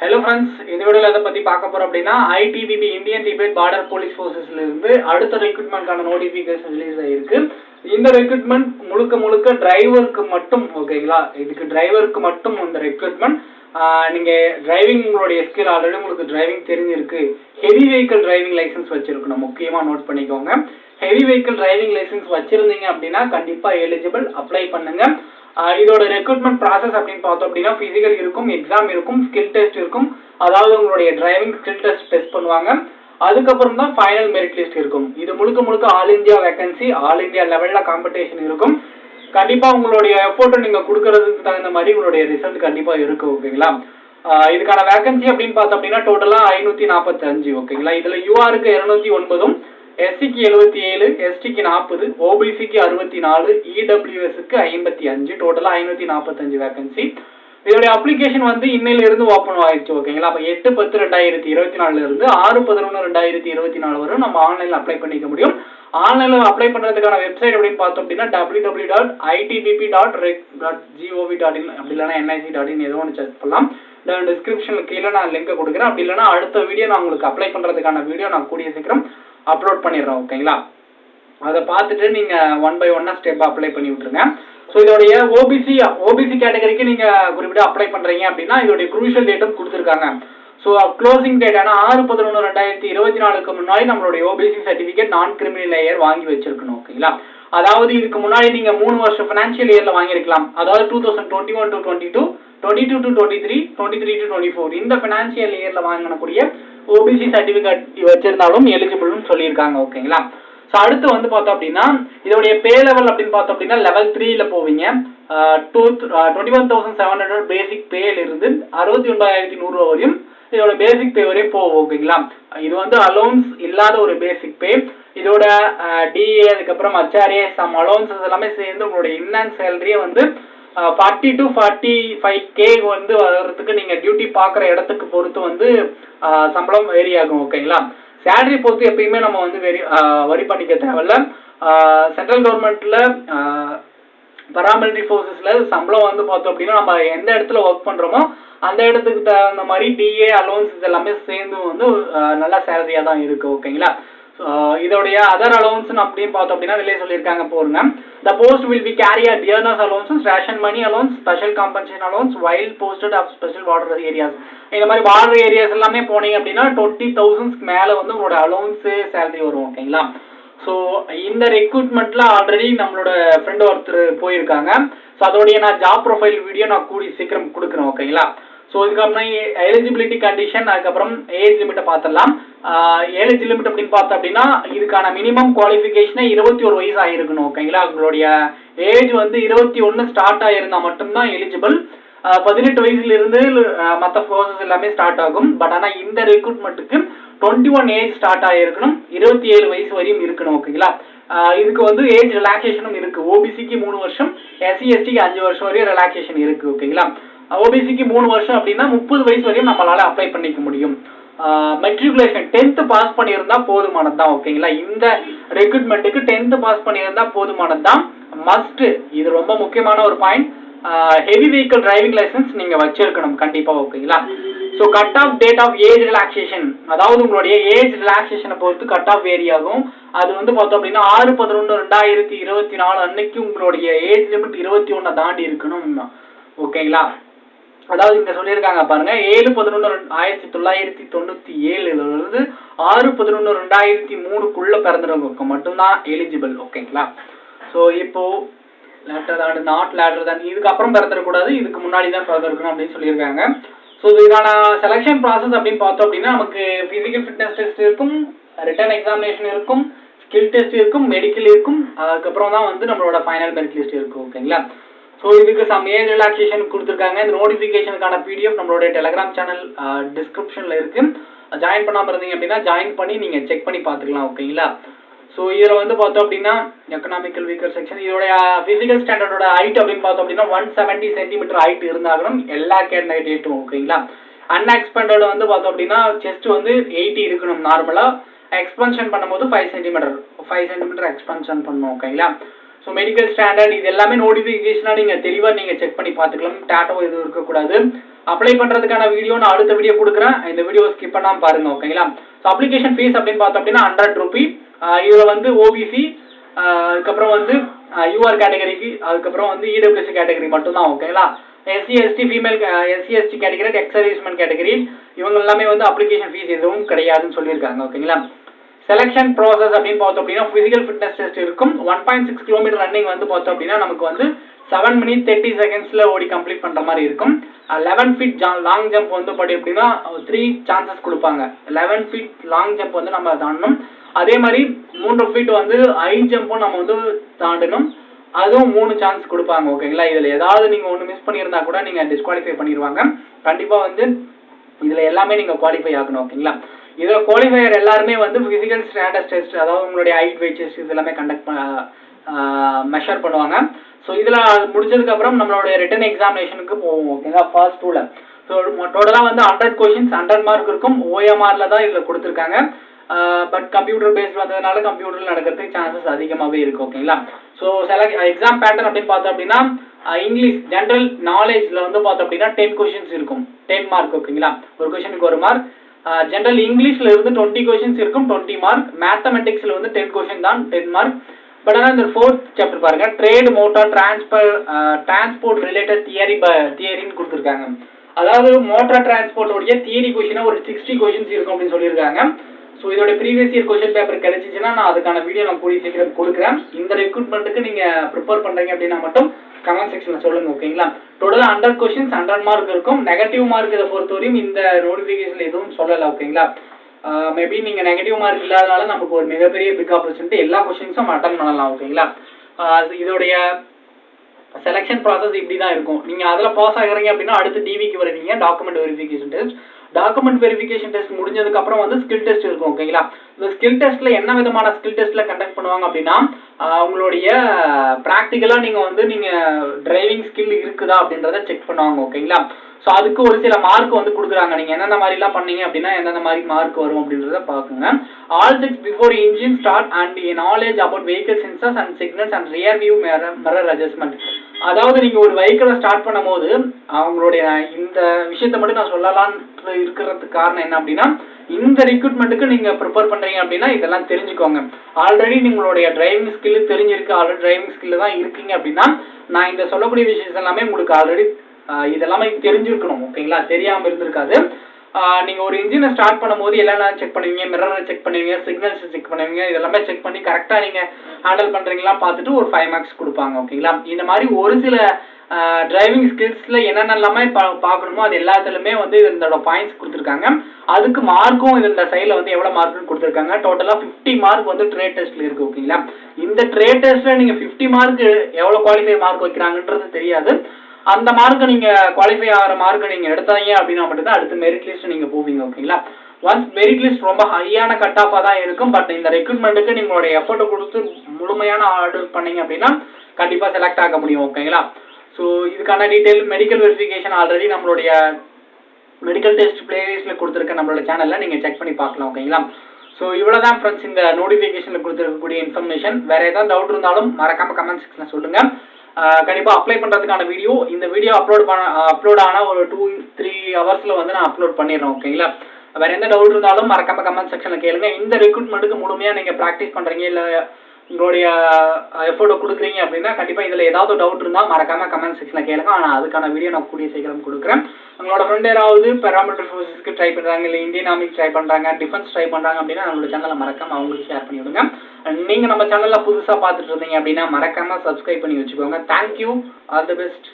Hello friends, இந்த வீடியோவில் எதை பற்றி பார்க்க போகிறோம் அப்படின்னா ITBP Indian Tibet border police ஃபோர்ஸஸ்லேருந்து அடுத்த ரெக்ரூட்மெண்ட்கான நோட்டிஃபிகேஷன் ரிலீஸ் ஆகிருக்கு. இந்த ரெக்ரூட்மெண்ட் முழுக்க டிரைவருக்கு மட்டும். ஓகேங்களா, இதுக்கு டிரைவருக்கு மட்டும் இந்த ரெக்ரூட்மெண்ட். நீங்கள் டிரைவிங் உங்களுடைய ஸ்கில் ஆல்ரெடி உங்களுக்கு டிரைவிங் தெரிஞ்சிருக்கு, ஹெவி வெஹிக்கிள் டிரைவிங் லைசன்ஸ் வச்சுருக்கணும். முக்கியமாக நோட் பண்ணிக்கோங்க, ஹெவி வெஹிக்கிள் டிரைவிங் லைசன்ஸ் வச்சுருந்தீங்க அப்படின்னா கண்டிப்பாக எலிஜிபிள், அப்ளை பண்ணுங்கள். இதோட ரெக்ரூட்மெண்ட் ப்ராசஸ் அப்படின்னு பார்த்தோம் அப்படின்னா ஃபிசிக்கல் இருக்கும், எக்ஸாம் இருக்கும், ஸ்கில் டெஸ்ட் இருக்கும். அதாவது உங்களுடைய டிரைவிங் ஸ்கில் டெஸ்ட் பண்ணுவாங்க. அதுக்கப்புறம் தான் ஃபைனல் மெரிட் லிஸ்ட் இருக்கும். இது முழுக்க all India vacancy, all India லெவலில் காம்படிஷன் இருக்கும். கண்டிப்பாக உங்களுடைய எஃபோர்ட்டை நீங்கள் கொடுக்கறதுக்கு தகுந்த மாதிரி உங்களுடைய ரிசல்ட் கண்டிப்பாக இருக்கும். ஓகேங்களா, இதுக்கான வேகன்சி அப்படின்னு பார்த்தோம் அப்படின்னா டோட்டலாக 545. ஓகேங்களா, இதில் யூஆருக்கு 209, எஸ்சிக்கு 77, எஸ்டிக்கு 40, ஓபிசிக்கு 64, இடபிள்யூஎஸ்க்கு 55, டோட்டலாக 545 வேகன்சி. இதோடைய அப்ளிகேஷன் வந்து இன்னையிலிருந்து ஓப்பன் ஆயிடுச்சு. ஓகேங்களா, அப்போ 8/10/2024 இருந்து 6/11/2024 வரை நம்ம ஆன்லைனில் அப்ளை பண்ணிக்க முடியும். ஆன்லைனில் அப்ளை பண்ணுறதுக்கான வெப்சைட் அப்படின்னு பார்த்தோம் அப்படின்னா www.itbp.rec.gov.in அப்படி இல்லைனா nic.in ஏதோ ஒன்று செக் பண்ணலாம். டிஸ்கிரிப்ஷனில் கீழே நான் லிங்கை கொடுக்குறேன். அப்படி இல்லைனா அடுத்த வீடியோ நான் உங்களுக்கு அப்ளை பண்ணுறதுக்கான வீடியோ நான் கூடிய சீக்கிரம் அப்லோட் பண்ணிடுறோம். ஓகேங்களா, அதை பார்த்துட்டு நீங்கள் 1 by 1 ஸ்டெப் அப்ளை பண்ணி விட்டுருங்க. ஸோ இதோடைய ஓபிசி கேட்டகரிக்கு நீங்கள் குறிப்பிட்டு அப்ளை பண்ணுறீங்க அப்படின்னா இதோடைய குரூஷியல் டேட்டும் கொடுத்துருக்காங்க. ஸோ க்ளோசிங் டேட் ஆனால் 6/11/2024 முன்னாடி நம்மளுடைய ஓபிசி சர்டிஃபிகேட் நான் கிரிமினல் லேயர் வாங்கி வச்சிருக்கணும். ஓகேங்களா, அதாவது இதுக்கு முன்னாடி நீங்கள் 3 வருஷம் ஃபினான்ஷியல் இயரில் வாங்கியிருக்கலாம். அதாவது 2021 to 22, 22 to 23, 23 to 24 இந்த ஃபினான்ஷியல் இயரில் வாங்கக்கூடிய ஓபிசி சர்டிஃபிகேட் வச்சிருந்தாலும் எலிஜிபிள்னு சொல்லியிருக்காங்க. ஓகேங்களா, ஸோ அடுத்து வந்து பார்த்தோம் அப்படின்னா இதோடைய பே லெவல் அப்படின்னு பார்த்தோம் அப்படின்னா லெவல் 3ல போவீங்க. 21,700 பேசிக் பேல இருந்து 69,100 வரையும் இதோட பேசிக் பே வரையும் போகும். ஓகேங்களா, இது வந்து அலோன்ஸ் இல்லாத ஒரு பேசிக் பே. இதோட டிஏ அதுக்கப்புறம் HRA சம் அலோன்ஸஸ் எல்லாமே சேர்ந்து உங்களுடைய இன்னன் சேலரியை வந்து 40 to 45K வந்து வர்றதுக்கு நீங்கள் டியூட்டி பார்க்குற இடத்துக்கு பொறுத்து வந்து சம்பளம் வேரி ஆகும். ஓகேங்களா, சேலரி பொறுத்து எப்பயுமே நம்ம வந்து வரி பண்ணிக்க தேவையில்ல. சென்ட்ரல் கவர்மெண்ட்டில் பராமிலிட்டரி ஃபோர்ஸஸில் சம்பளம் வந்து பார்த்தோம் அப்படின்னா நம்ம எந்த இடத்துல ஒர்க் பண்ணுறோமோ அந்த இடத்துக்கு தகுந்த மாதிரி டிஏ அலோன்ஸஸ் எல்லாமே சேர்ந்து வந்து நல்ல சேலரியாக தான் இருக்குது. ஓகேங்களா, இதோடைய அதர் அலோன்ஸ் அப்படின்னு பார்த்தோம் அப்படின்னா இதிலே சொல்லியிருக்காங்க போருங்க. The post will be carry a dearness allowances, ration money allowance, special compensation allowance while posted of special border areas. இந்த மாதிரி பார்டர் ஏரியாஸ் எல்லாமே போனீங்க அப்படின்னா 20,000 மேலே வந்து உங்களோட அலோன்ஸு சேலரி வரும். ஓகேங்களா, ஸோ இந்த ரெக்ரூட்மெண்ட்டில் ஆல்ரெடி நம்மளோட ஃப்ரெண்டு ஒருத்தர் போயிருக்காங்க. ஸோ அதோடைய நான் ஜாப் ப்ரொஃபைல் வீடியோ நான் கூடி சீக்கிரம் கொடுக்குறேன். ஓகேங்களா, ஸோ இதுக்கப்புறம் எலிஜிபிலிட்டி கண்டிஷன் அதுக்கப்புறம் ஏஜ் லிமிட்டை பார்த்துடலாம். ஏஜ் லிமிட் அப்படின்னு பார்த்தோம் அப்படின்னா இதுக்கான மினிமம் குவாலிஃபிகேஷனே 21 வயசு ஆகிருக்கணும். ஓகேங்களா, உங்களுடைய ஏஜ் வந்து 21 ஸ்டார்ட் ஆகிருந்தால் மட்டும்தான் எலிஜிபிள். 18 வயசுலேருந்து மற்ற ப்ரோசஸ் எல்லாமே ஸ்டார்ட் ஆகும். பட் ஆனால் இந்த ரெக்ரூட்மெண்ட்டுக்கு 21 ஏஜ் ஸ்டார்ட் ஆகிருக்கணும், 27 வயசு வரையும் இருக்கணும். ஓகேங்களா, இதுக்கு வந்து ஏஜ் ரிலாக்ஸேஷனும் இருக்குது. ஓபிசிக்கு 3 வருஷம், எஸ்சி எஸ்டிக்கு 5 வருஷம் வரையும் ரிலாக்ஸேஷன் இருக்குது. ஓகேங்களா, ஓபிசிக்கு 3 வருஷம் அப்படின்னா 30 வயசு வரையும் நம்மளால அப்ளை பண்ணிக்க முடியும். மெட்ரிகுலேஷன் 10th பாஸ் பண்ணியிருந்தா போதுமானது தான். ஓகேங்களா, இந்த ரெக்ரூட்மெண்ட்டுக்கு 10th பாஸ் பண்ணியிருந்தா போதுமானது தான், மஸ்ட். இது ரொம்ப முக்கியமான ஒரு point. Heavy vehicle driving licence நீங்கள் வச்சிருக்கணும் கண்டிப்பாக. ஓகேங்களா, so cut off date of age relaxation, அதாவது உங்களுடைய ஏஜ் ரிலாக்ஸேஷனை பொறுத்து கட் ஆஃப் வேரி ஆகும். அது வந்து பார்த்தோம் அப்படின்னா 6/11/2024 அன்னைக்கு உங்களுடைய ஏஜ் லிமிட் 21 தாண்டி இருக்கணும். ஓகேங்களா, அதாவது இங்க சொல்லியிருக்காங்க பாருங்க, 7/11/1997 6/11/2003 பிறந்தவங்களுக்கு மட்டும்தான் எலிஜிபிள். ஓகேங்களா, ஸோ இப்போ லேட்டர் தான் நாட் லேட்டர் தான் இதுக்கப்புறம் பிறந்துடக்கூடாது, இதுக்கு முன்னாடி தான் பிறந்திருக்கணும் அப்படின்னு சொல்லியிருக்காங்க. ஸோ இதுக்கான செலெக்ஷன் ப்ராசஸ் அப்படின்னு பார்த்தோம் அப்படின்னா நமக்கு ஃபிசிக்கல் ஃபிட்னஸ் டெஸ்ட் இருக்கும், ரிட்டன் எக்ஸாமினேஷன் இருக்கும், ஸ்கில் டெஸ்ட் இருக்கும், மெடிக்கல் இருக்கும், அதுக்கப்புறம் தான் வந்து நம்மளோட ஃபைனல் மெரிட் லிஸ்ட் இருக்கும். ஓகேங்களா, ஸோ இதுக்கு சம் ஏஜ் ரிலாக்ஸேஷன் கொடுத்துருக்காங்க. இந்த நோட்டிஃபிகேஷனுக்கான பிடிஎஃப் நம்மளுடைய டெலகிராம் சேனல் டிஸ்கிரிப்ஷனில் இருக்குது. ஜாயின் பண்ணாமல் இருந்தீங்க அப்படின்னா ஜாயின் பண்ணி நீங்கள் செக் பண்ணி பார்த்துக்கலாம். ஓகேங்களா, ஸோ இதில் வந்து பார்த்தோம் அப்படின்னா எக்கனாமிக்கல் வீக்கர் செக்ஷன் இதோடைய ஃபிசிக்கல் ஸ்டாண்டர்டோட ஹைட் அப்படின்னு பார்த்தோம் அப்படின்னா 170 சென்டிமீட்டர் ஹைட் இருந்தாலும் எல்லா கேண்டிடேட்டும். ஓகேங்களா, அன்எக்ஸ்பெண்டட் வந்து பார்த்தோம் அப்படின்னா செஸ்ட் வந்து 80 இருக்கணும் நார்மலாக. எக்ஸ்பென்ஷன் பண்ணும்போது 5 சென்டிமீட்டர் எக்ஸ்பென்ஷன் பண்ணணும். ஓகேங்களா, ஸோ ஸோ மெடிக்கல் ஸ்டாண்டர்ட் இது எல்லாமே நோட்டிஃபிகேஷனாக நீங்கள் தெளிவாக நீங்கள் செக் பண்ணி பார்த்துக்கலாம். டேட்டோ எதுவும் இருக்கக்கூடாது. அப்ளை பண்ணுறதுக்கான வீடியோ நான் அடுத்த வீடியோ கொடுக்குறேன். இந்த வீடியோ ஸ்கிப் பண்ணாமல் பாருங்கள், ஓகேங்களா. ஸோ அப்ளிகேஷன் ஃபீஸ் அப்படின்னு பார்த்தோம் அப்படின்னா 100 ரூபி. இதில் வந்து ஓபிசி, அதுக்கப்புறம் வந்து யூஆர் கேட்டகரிக்கு, அதுக்கப்புறம் வந்து இடபிள்யூசி கேட்டகரி மட்டும்தான், ஓகேங்களா. SC ST female, SC ST category, ex serviceman category இவங்க எல்லாமே வந்து அப்ளிகேஷன் ஃபீஸ் எதுவும் கிடையாதுன்னு சொல்லியிருக்காங்க, ஓகேங்களா. செலெக்ஷன் ப்ராசஸ் அப்படின்னு பார்த்தோம் அப்படின்னா ஃபிசிக்கல் ஃபிட்னஸ் டெஸ்ட் இருக்கும். 1.6 கிலோமீட்டர் ரன்னிங் வந்து பார்த்தோம் அப்படின்னா நமக்கு வந்து 7 minutes 30 seconds ஓடி கம்ப்ளீட் பண்ணுற மாதிரி இருக்கும். 11 feet லாங் ஜம்ப் வந்து படி அப்படின்னா 3 சான்சஸ் கொடுப்பாங்க. 11 feet லாங் ஜம்ப் வந்து நம்ம தாண்டணும். அதே மாதிரி 3 feet வந்து ஹை ஜம்பும் நம்ம வந்து தாண்டணும். அதுவும் 3 சான்ஸ் கொடுப்பாங்க, ஓகேங்களா. இதில் ஏதாவது நீங்கள் ஒன்று மிஸ் பண்ணியிருந்தா கூட நீங்கள் டிஸ்குவாலிஃபை பண்ணிடுவாங்க. கண்டிப்பாக வந்து இதில் எல்லாமே நீங்கள் குவாலிஃபை ஆகணும், ஓகேங்களா. இதில் குவாலிஃபையர் எல்லாருமே வந்து ஃபிசிக்கல் ஸ்டாண்டர்ட் டெஸ்ட், அதாவது உங்களுடைய ஹைட் வெயிட் டெஸ்ட் இது எல்லாமே மெஷர் பண்ணுவாங்க. ஸோ இதில் முடிச்சதுக்கப்புறம் நம்மளுடைய ரிட்டன் எக்ஸாமினேஷனுக்கு போவோம், ஓகேங்களா. ஃபர்ஸ்ட் 2ல ஸோ டோட்டலாக வந்து 100 questions 100 மார்க் இருக்கும். ஓஎம்ஆரில் தான் இதில் கொடுத்துருக்காங்க. பட் கம்ப்யூட்டர் பேஸ்ட் வந்ததுனால கம்ப்யூட்டரில் நடக்கிறதுக்கு சான்சஸ் அதிகமாகவே இருக்குது, ஓகேங்களா. ஸோ எக்ஸாம் பேட்டர்ன் அப்படின்னு பார்த்தோம் அப்படின்னா இங்கிலீஷ் ஜென்ரல் நாலேஜில் வந்து பார்த்தோம் அப்படின்னா 10 questions இருக்கும், 10 மார்க், ஓகேங்களா. ஒரு கொஷனுக்கு 1 மார்க். ஜென்ரல் இங்கிலீஷில் இருந்து 20 questions இருக்கும், 20 மார்க். மேத்தமெட்டிக்ஸில் வந்து 10 questions தான், 10 மார்க். பட் ஆனால் இந்த 4th சாப்டர் பாருங்க, ட்ரேட் மோட்டார் டிரான்ஸ்போர்ட் ரிலேட்டட் தியரின்னு கொடுத்துருக்காங்க. அதாவது மோட்டார் டிரான்ஸ்போர்ட்டோடைய தியரி கொஷினா ஒரு 60 questions இருக்கும் அப்படின்னு சொல்லியிருக்காங்க. ஸோ இதோட ப்ரீவியஸ் இயர் கொஷின் பேப்பர் கிடைச்சிச்சுன்னா நான் அதுக்கான வீடியோ நான் கூடிய சீக்கிரம் கொடுக்குறேன். இந்த ரெக்ரூட்மெண்ட்டுக்கு நீங்கள் ப்ரிப்பேர் பண்ணுறீங்க அப்படின்னா மட்டும் கமெண்ட் செக்ஷனில் சொல்லுங்கள், ஓகேங்களா. டோட்டலாக 100 questions 100 மார்க் இருக்கும். நெகட்டிவ் மார்க் இதை பொறுத்தவரையும் இந்த நோட்டிஃபிகேஷன் எதுவும் சொல்லலை, ஓகேங்களா. மேபி நீங்கள் நெகட்டிவ் மார்க் இல்லாதனால நமக்கு ஒரு மிகப்பெரிய பிக் ஆப்பர்ச்சுனிட்டி, எல்லா கொஷின்ஸும் அட்டன் பண்ணலாம், ஓகேங்களா. இதோடைய செலெக்ஷன் ப்ராசஸ் இப்படி தான் இருக்கும். நீங்கள் அதில் பாஸ் ஆகிறீங்க அப்படின்னா அடுத்து டிவிக்கு வருவீங்க, document verification test. Document verification test முடிஞ்சதுக்கு அப்புறம் வந்து ஸ்கில் டெஸ்ட் இருக்கும், ஓகேங்களா. இந்த ஸ்கில் டெஸ்ட்ல என்ன விதமான ஸ்கில் டெஸ்ட்ல கண்டக்ட் பண்ணுவாங்க அப்படின்னா உங்களுடைய ப்ராக்டிக்கலாக நீங்கள் டிரைவிங் ஸ்கில் இருக்குதா அப்படின்றத செக் பண்ணுவாங்க, ஓகேங்களா. ஸோ அதுக்கு ஒரு சில மார்க் வந்து கொடுக்குறாங்க. நீங்கள் எந்தெந்த மாதிரிலாம் பண்ணீங்க அப்படின்னா எந்தெந்த மாதிரி மார்க் வரும் அப்படின்றத பார்க்குங்க. All checks before engine start and knowledge about vehicle sensors and signals and rear view mirror adjustment. அதாவது நீங்கள் ஒரு வெஹிக்கிளை ஸ்டார்ட் பண்ணும் போது அவங்களுடைய இந்த விஷயத்தை மட்டும் நான் சொல்லலான்னு இருக்கிறதுக்கு காரணம் என்ன அப்படின்னா இந்த ரெக்ரூட்மெண்ட்டுக்கு நீங்கள் ப்ரிப்பேர் பண்ணுறீங்க அப்படின்னா இதெல்லாம் தெரிஞ்சுக்கோங்க. ஆல்ரெடி உங்களுடைய டிரைவிங் ஸ்கில்லு தெரிஞ்சிருக்கு, ஆல்ரெடி டிரைவிங் ஸ்கில்லு தான் இருக்கீங்க அப்படின்னா நான் இந்த சொல்லக்கூடிய விஷயம் எல்லாமே உங்களுக்கு ஆல்ரெடி இதெல்லாமே தெரிஞ்சிருக்கணும், ஓகேங்களா. தெரியாமல் இருந்திருக்காது. நீங்கள் ஒரு இன்ஜினை ஸ்டார்ட் பண்ணும்போது எல்லாம் செக் பண்ணுவீங்க, மிரரை செக் பண்ணுவீங்க, சிக்னல்ஸ் செக் பண்ணுவீங்க. இதெல்லாமே செக் பண்ணி கரெக்டாக நீங்கள் ஹேண்டில் பண்ணுறீங்களா பார்த்துட்டு ஒரு 5 marks கொடுப்பாங்க, ஓகேங்களா. இந்த மாதிரி ஒரு சில டிரைவிங் ஸ்கில்ஸில் என்னென்னலாமே பார்க்கணுமோ அது எல்லாத்துலேயுமே வந்து இதோட பாயிண்ட்ஸ் கொடுத்துருக்காங்க. அதுக்கு மார்க்கும் இந்த சைடில் வந்து எவ்வளோ மார்க்குன்னு கொடுத்துருக்காங்க. டோட்டலாக 50 மார்க் வந்து ட்ரேட் டெஸ்ட்டில் இருக்குது, ஓகேங்களா. இந்த ட்ரேட் டெஸ்ட்டில் நீங்கள் 50 மார்க் எவ்வளோ குவாலிஃபை மார்க் வைக்கிறாங்கன்றது தெரியாது. அந்த மார்க்கை நீங்கள் குவாலிஃபை ஆகிற மார்க்கை நீங்கள் எடுத்தாங்க அப்படின்னா மட்டும்தான் அடுத்து மெரிட் லிஸ்ட் நீங்கள் போவீங்க, ஓகேங்களா. ஒன்ஸ் மெரிட் லிஸ்ட் ரொம்ப ஹையான கட் ஆஃபாக தான் இருக்கும். பட் இந்த ரெக்ரூட்மெண்ட்டுக்கு நீங்களுடைய எஃபர்ட்டை கொடுத்து முழுமையான ஆர்டர் பண்ணீங்க அப்படின்னா கண்டிப்பாக செலக்ட் ஆக முடியும், ஓகேங்களா. ஸோ இதுக்கான டீட்டெயில் மெடிக்கல் வெரிஃபிகேஷன் ஆல்ரெடி நம்மளுடைய மெடிக்கல் டெஸ்ட் பிளேலிஸ்ட்டில் கொடுத்துருக்க நம்மளோட சேனலில் நீங்கள் செக் பண்ணி பார்க்கலாம், ஓகேங்களா. ஸோ இவ்வளோ தான் ஃப்ரெண்ட்ஸ் இந்த நோட்டிஃபிகேஷனில் கொடுத்துருக்கக்கூடிய இன்ஃபர்மேஷன். வேறு ஏதாவது டவுட் இருந்தாலும் மறக்காமல் கமெண்ட் செக்ஷனில் சொல்லுங்கள். கண்டிப்பாக அப்ளை பண்ணுறதுக்கான வீடியோ இந்த வீடியோ அப்லோட் ஆனால் ஒரு 2-3 ஹவர்ஸில் வந்து நான் அப்லோட் பண்ணிடுறேன், ஓகேங்களா. வேறு எந்த டவுட் இருந்தாலும் மறக்காமல் கமெண்ட் செக்ஷனில் கேளுங்க. இந்த ரெக்ரூட்மெண்ட்டுக்கு முழுமையாக நீங்கள் ப்ராக்டிஸ் பண்ணுறீங்க இல்லை உங்களுடைய எஃபோர்ட்டை கொடுக்குறீங்க அப்படின்னா கண்டிப்பாக இதில் ஏதாவது டவுட் இருந்தால் மறக்காமல் கமெண்ட் செக்ஷனில் கேளுங்க. ஆனால் அதுக்கான வீடியோ நான் கூடிய சீக்கிரம் கொடுக்குறேன். உங்களோட ஃப்ரெண்ட் யாராவது பேராமிலிட்டரி ஃபோர்ஸஸ்க்கு ட்ரை பண்ணுறாங்க, இல்லை இந்தியன் ஆர்மிக்கு ட்ரை பண்ணுறாங்க, டிஃபென்ஸ் ட்ரை பண்ணுறாங்க அப்படின்னா நம்மளோட சேனலை மறக்காமல் அவங்களுக்கு ஷேர் பண்ணி விடுங்க. நீங்கள் நம்ம சேனலில் புதுசாக பார்த்துட்டு இருந்தீங்க அப்படின்னா மறக்காமல் சப்ஸ்கிரைப் பண்ணி வச்சுக்கோங்க. Thank you, all the best.